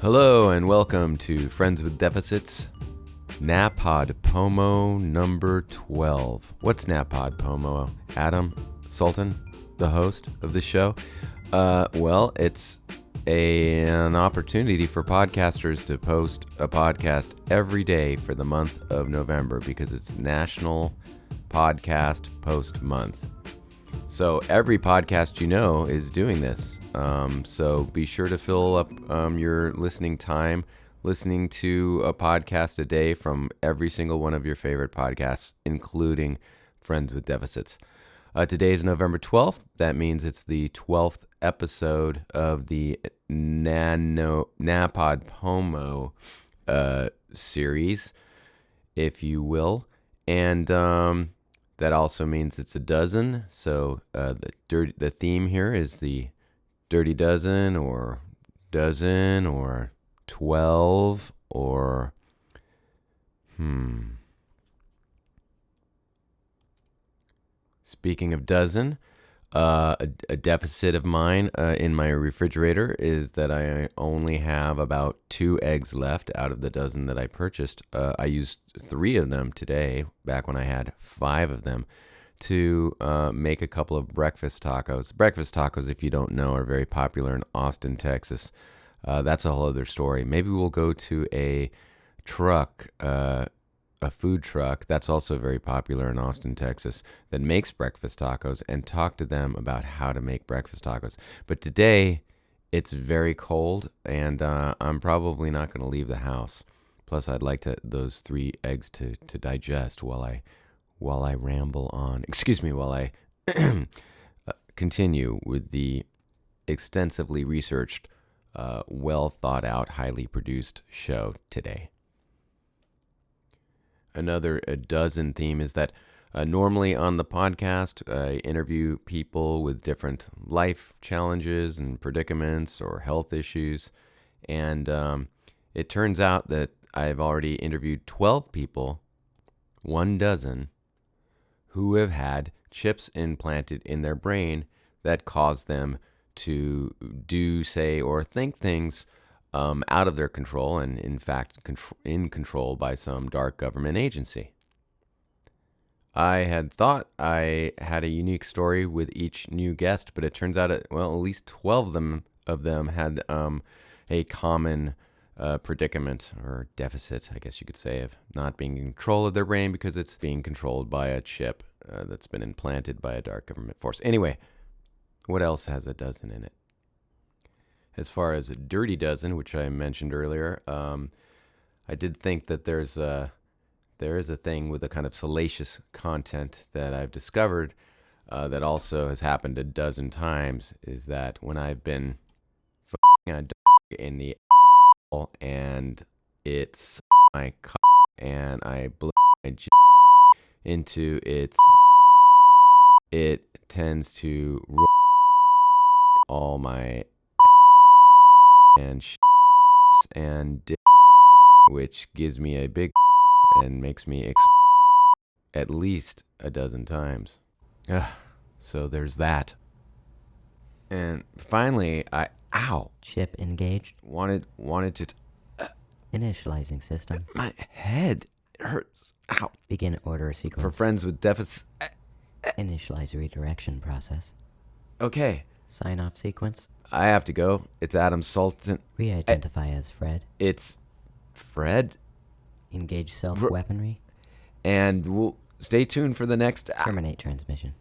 Hello and welcome to Friends with Deficits, NaPodPoMo number 12. What's NaPodPoMo? Adam Sultan, the host of the show. Well, it's an opportunity for podcasters to post a podcast every day for the month of November because it's National Podcast Post Month. So every podcast you know is doing this. So be sure to fill up your listening time listening to a podcast a day from every single one of your favorite podcasts, including Friends with Deficits. Today is November 12th. That means it's the 12th episode of the NaPodPoMo series, if you will. And that also means it's a dozen. So the theme here is the Dirty Dozen or 12 or Speaking of dozen, a deficit of mine in my refrigerator is that I only have about 2 eggs left out of the dozen that I purchased. I used 3 of them today, back when I had 5 of them, to make a couple of breakfast tacos. Breakfast tacos, if you don't know, are very popular in Austin, Texas. That's a whole other story. Maybe we'll go to a food truck that's also very popular in Austin, Texas, that makes breakfast tacos and talk to them about how to make breakfast tacos. But today, it's very cold, and I'm probably not going to leave the house. Plus, I'd like those 3 eggs to digest while I ramble on. While I continue with the extensively researched, well thought out, highly produced show today. Another dozen theme is that normally on the podcast, I interview people with different life challenges and predicaments or health issues. And it turns out that I've already interviewed 12 people, 12, who have had chips implanted in their brain that cause them to do, say, or think things out of their control, and in fact in control by some dark government agency. I had thought I had a unique story with each new guest, but it turns out at least 12 of them had a common predicament or deficit, I guess you could say, of not being in control of their brain because it's being controlled by a chip that's been implanted by a dark government force. Anyway, what else has a dozen in it? As far as a dirty dozen, which I mentioned earlier, I did think that there is a thing with a kind of salacious content that I've discovered that also has happened a dozen times, is that when I've been f***ing a dog in the and it's my cock and I blow my into its, it tends to roll all my and and dick, which gives me a big and makes me at least a dozen times. So there's that. And finally, Chip engaged. Wanted to Initializing system. my head hurts. Ow. Begin order sequence. For Friends with Deficits. Initialize redirection process. Okay. Sign off sequence. I have to go. It's Adam Sultan. Re-identify as Fred. It's Fred. Engage self-weaponry. And we'll stay tuned for the next. Terminate transmission.